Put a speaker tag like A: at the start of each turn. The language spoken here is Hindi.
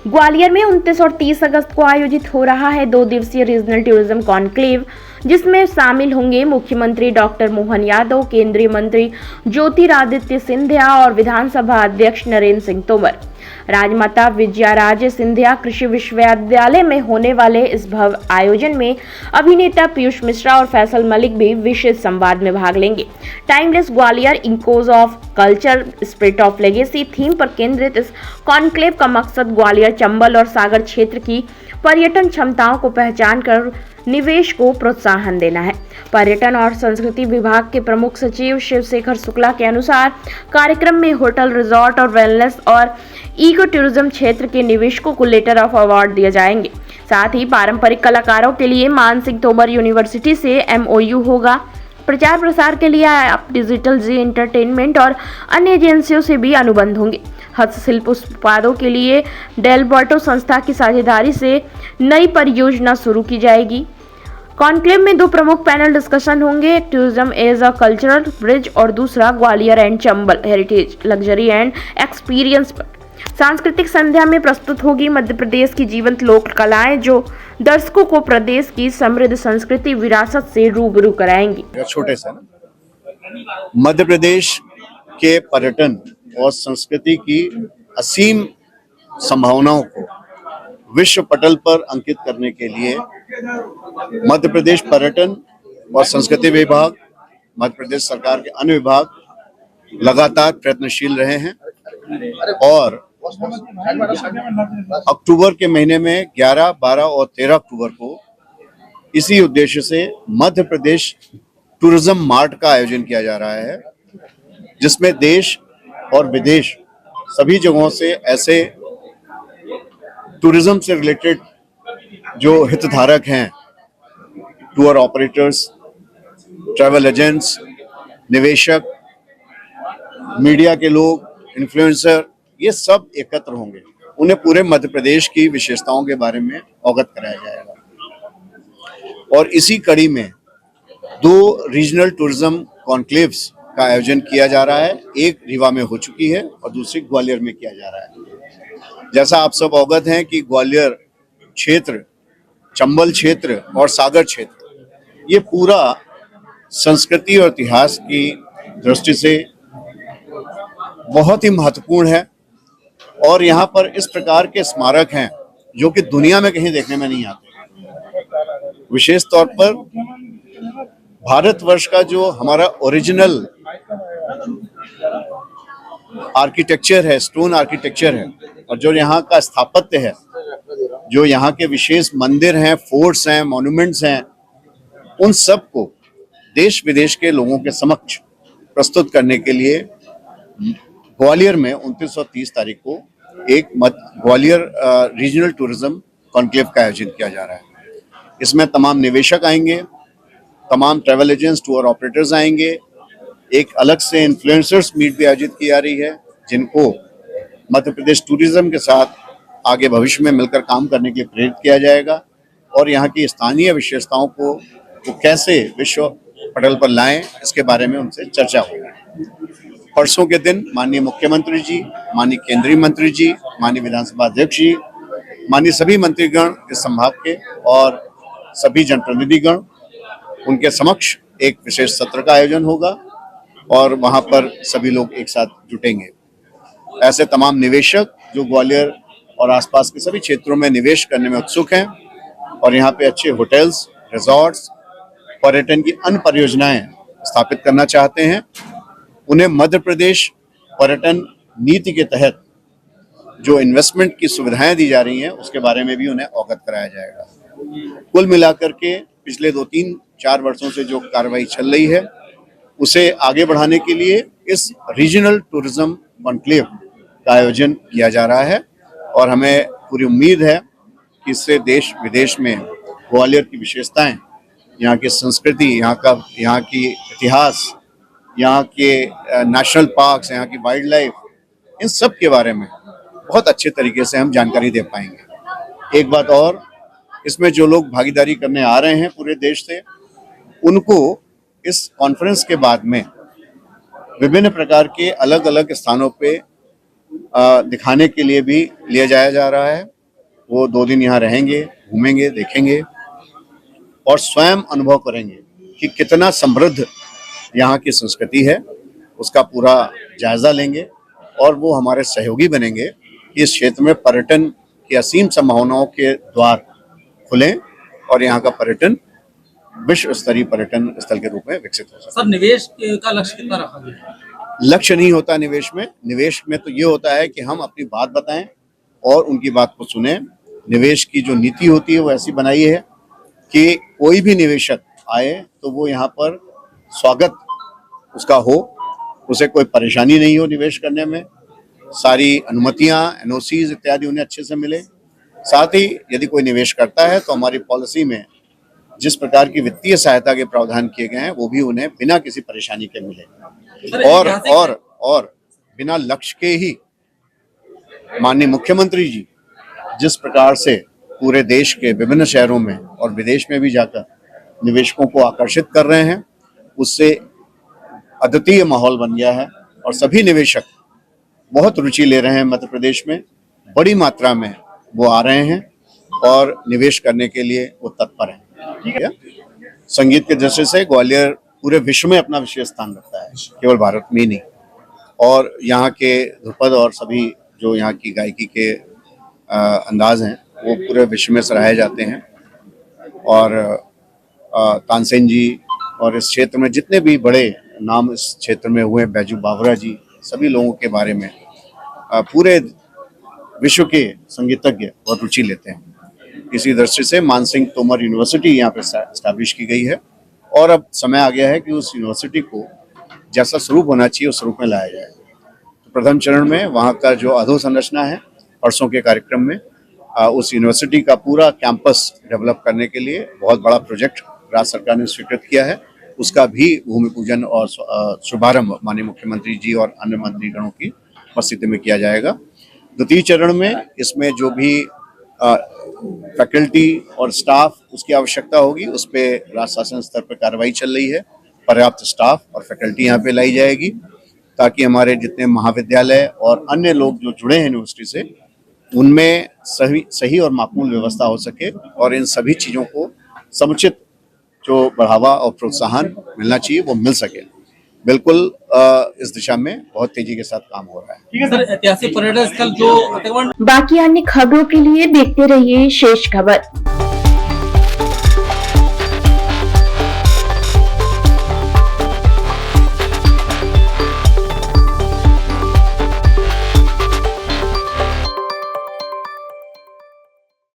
A: ग्वालियर में 29 और 30 अगस्त को आयोजित हो रहा है 2 दिवसीय रीजनल टूरिज्म कॉन्क्लेव, जिसमें शामिल होंगे मुख्यमंत्री डॉक्टर मोहन यादव, केंद्रीय मंत्री ज्योतिरादित्य सिंधिया और विधानसभा अध्यक्ष नरेंद्र सिंह तोमर। राजमाता विजयाराजे सिंधिया कृषि विश्वविद्यालय में होने वाले इस भव्य आयोजन में अभिनेता पीयूष मिश्रा और फैसल मलिक भी विशेष संवाद में भाग लेंगे। Timeless Gwalior, echoes of culture, spirit of legacy theme पर केंद्रित इस कॉन्क्लेव का मकसद ग्वालियर, चंबल और सागर क्षेत्र की पर्यटन क्षमताओं को पहचान कर निवेश को प्रोत्साहन देना है। पर्यटन और संस्कृति विभाग के प्रमुख सचिव शिवशेखर शुक्ला के अनुसार कार्यक्रम में होटल, रिजॉर्ट और वेलनेस और इको टूरिज्म क्षेत्र के निवेशकों को लेटर ऑफ अवार्ड दिए जाएंगे। साथ ही पारंपरिक कलाकारों के लिए मान सिंह तोमर यूनिवर्सिटी से MOU होगा। प्रचार प्रसार के लिए आप डिजिटल जी एंटरटेनमेंट और अन्य एजेंसियों से भी अनुबंध होंगे। हस्तशिल्प उत्पादों के लिए डेलबर्टो संस्था की साझेदारी से नई परियोजना शुरू की जाएगी। कॉन्क्लेव में 2 प्रमुख पैनल डिस्कशन होंगे, एक tourism as a cultural bridge और दूसरा Gwalior and Chambal heritage, luxury and experience पर। सांस्कृतिक संध्या में प्रस्तुत होगी मध्य प्रदेश की जीवंत लोक कलाएं, जो दर्शकों को प्रदेश की समृद्ध संस्कृति विरासत से रूबरू कराएंगी।
B: छोटे से मध्य प्रदेश के पर्यटन और संस्कृति की असीम संभावनाओं को विश्व पटल पर अंकित करने के लिए मध्य प्रदेश पर्यटन और संस्कृति विभाग, मध्य प्रदेश सरकार के अन्य विभाग लगातार प्रयत्नशील रहे हैं और अक्टूबर के महीने में 11, 12 और 13 अक्टूबर को इसी उद्देश्य से मध्य प्रदेश टूरिज्म मार्ट का आयोजन किया जा रहा है, जिसमें देश और विदेश सभी जगहों से ऐसे टूरिज्म से रिलेटेड जो हितधारक हैं, टूर ऑपरेटर्स, ट्रैवल एजेंट्स, निवेशक, मीडिया के लोग, इन्फ्लुएंसर, ये सब एकत्र होंगे। उन्हें पूरे मध्य प्रदेश की विशेषताओं के बारे में अवगत कराया जाएगा। और इसी कड़ी में 2 रीजनल टूरिज्म कॉन्क्लेव्स का आयोजन किया जा रहा है। एक रीवा में हो चुकी है और दूसरी ग्वालियर में किया जा रहा है। जैसा आप सब अवगत हैं कि ग्वालियर क्षेत्र, चंबल क्षेत्र और सागर क्षेत्र, ये पूरा संस्कृति और इतिहास की दृष्टि से बहुत ही महत्वपूर्ण है और यहाँ पर इस प्रकार के स्मारक हैं जो कि दुनिया में कहीं देखने में नहीं आते। विशेष तौर पर भारतवर्ष का जो हमारा ओरिजिनल आर्किटेक्चर है, स्टोन आर्किटेक्चर है, और जो यहाँ का स्थापत्य है, जो यहाँ के विशेष मंदिर हैं, फोर्ट्स हैं, मॉन्यूमेंट्स हैं, उन सब को देश विदेश के लोगों के समक्ष प्रस्तुत करने के लिए ग्वालियर में 29 और 30 तारीख को एक ग्वालियर रीजनल टूरिज्म कॉन्क्लेव का आयोजन किया जा रहा है। इसमें तमाम निवेशक आएंगे, तमाम ट्रैवल एजेंट्स, टूर ऑपरेटर्स आएंगे। एक अलग से इन्फ्लुएंसर्स मीट भी आयोजित की जा रही है, जिनको मध्य प्रदेश टूरिज्म के साथ आगे भविष्य में मिलकर काम करने के लिए प्रेरित किया जाएगा और यहाँ की स्थानीय विशेषताओं को वो कैसे विश्व पटल पर लाएं, इसके बारे में उनसे चर्चा होगी। परसों के दिन माननीय मुख्यमंत्री जी, माननीय केंद्रीय मंत्री जी, माननीय विधानसभा अध्यक्ष जी, माननीय सभी मंत्रीगण इस संभाग के और सभी जनप्रतिनिधिगण, उनके समक्ष एक विशेष सत्र का आयोजन होगा और वहां पर सभी लोग एक साथ जुटेंगे। ऐसे तमाम निवेशक जो ग्वालियर और आसपास के सभी क्षेत्रों में निवेश करने में उत्सुक हैं और यहाँ पे अच्छे होटल्स, रिजॉर्ट्स, पर्यटन की अन्य परियोजनाएं स्थापित करना चाहते हैं, उन्हें मध्य प्रदेश पर्यटन नीति के तहत जो इन्वेस्टमेंट की सुविधाएं दी जा रही हैं, उसके बारे में भी उन्हें अवगत कराया जाएगा। कुल मिलाकर के पिछले 2-3-4 वर्षों से जो कार्रवाई चल रही है, उसे आगे बढ़ाने के लिए इस रीजनल टूरिज्म कॉन्क्लेव का आयोजन किया जा रहा है और हमें पूरी उम्मीद है कि इससे देश विदेश में ग्वालियर की विशेषताएं, यहाँ की संस्कृति, यहाँ की इतिहास, यहाँ के नेशनल पार्क्स, यहाँ की वाइल्ड लाइफ, इन सब के बारे में बहुत अच्छे तरीके से हम जानकारी दे पाएंगे। एक बात और, इसमें जो लोग भागीदारी करने आ रहे हैं पूरे देश से, उनको इस कॉन्फ्रेंस के बाद में विभिन्न प्रकार के अलग अलग स्थानों पे दिखाने के लिए भी लिया जाया जा रहा है वो 2 दिन यहाँ रहेंगे, घूमेंगे, देखेंगे और स्वयं अनुभव करेंगे कि कितना समृद्ध यहाँ की संस्कृति है। उसका पूरा जायजा लेंगे और वो हमारे सहयोगी बनेंगे कि इस क्षेत्र में पर्यटन की असीम संभावनाओं के द्वार खुलें और यहाँ का पर्यटन विश्व स्तरीय पर्यटन स्थल के रूप में विकसित हो सके।
C: सर, निवेश का लक्ष्य कितना रखा गया है?
B: लक्ष्य नहीं होता निवेश में। निवेश में तो ये होता है कि हम अपनी बात बताएं और उनकी बात को सुने। निवेश की जो नीति होती है वो ऐसी बनाई है कि कोई भी निवेशक आए तो वो यहाँ पर स्वागत उसका हो, उसे कोई परेशानी नहीं हो निवेश करने में, सारी अनुमतियां, एनओसीज इत्यादि उन्हें अच्छे से मिले। साथ ही यदि कोई निवेश करता है तो हमारी पॉलिसी में जिस प्रकार की वित्तीय सहायता के प्रावधान किए गए हैं वो भी उन्हें बिना किसी परेशानी के मिले। और बिना लक्ष्य के ही माननीय मुख्यमंत्री जी जिस प्रकार से पूरे देश के विभिन्न शहरों में और विदेश में भी जाकर निवेशकों को आकर्षित कर रहे हैं, उससे अद्वितीय माहौल बन गया है और सभी निवेशक बहुत रुचि ले रहे हैं। मध्य प्रदेश में बड़ी मात्रा में वो आ रहे हैं और निवेश करने के लिए वो तत्पर हैं। ठीक है, संगीत के दृष्टि से ग्वालियर पूरे विश्व में अपना विशेष स्थान रखता है, केवल भारत में ही नहीं। और यहाँ के ध्रुपद और सभी जो यहाँ की गायकी के अंदाज हैं वो पूरे विश्व में सराहे जाते हैं। और तानसेन जी और इस क्षेत्र में जितने भी बड़े नाम इस क्षेत्र में हुए, बैजू बावरा जी, सभी लोगों के बारे में पूरे विश्व के संगीतज्ञ बहुत रुचि लेते हैं। इसी दृष्टि से मानसिंह तोमर यूनिवर्सिटी यहाँ पे एस्टैब्लिश की गई है और अब समय आ गया है कि उस यूनिवर्सिटी को जैसा स्वरूप होना चाहिए उस स्वरूप में लाया जाए। तो प्रथम चरण में वहाँ का जो अधोसंरचना है, परसों के कार्यक्रम में उस यूनिवर्सिटी का पूरा कैंपस डेवलप करने के लिए बहुत बड़ा प्रोजेक्ट राज्य सरकार ने स्वीकृत किया है। उसका भी भूमि पूजन और शुभारंभ माननीय मुख्यमंत्री जी और अन्य मंत्रीगणों की उपस्थिति में किया जाएगा। द्वितीय चरण में इसमें जो भी फैकल्टी और स्टाफ उसकी आवश्यकता होगी उस पर राज्य शासन स्तर पर कार्रवाई चल रही है। पर्याप्त स्टाफ और फैकल्टी यहाँ पे लाई जाएगी ताकि हमारे जितने महाविद्यालय और अन्य लोग जो जुड़े हैं यूनिवर्सिटी से उनमें सही और माकूल व्यवस्था हो सके और इन सभी चीज़ों को समुचित जो बढ़ावा और प्रोत्साहन मिलना चाहिए वो मिल सके। बिल्कुल इस दिशा में बहुत तेजी के साथ काम हो रहा है।
C: ठीक है सर, ऐतिहासिक पर्यटन स्थल जो
A: बाकी अन्य खबरों के लिए देखते रहिए शेष खबर।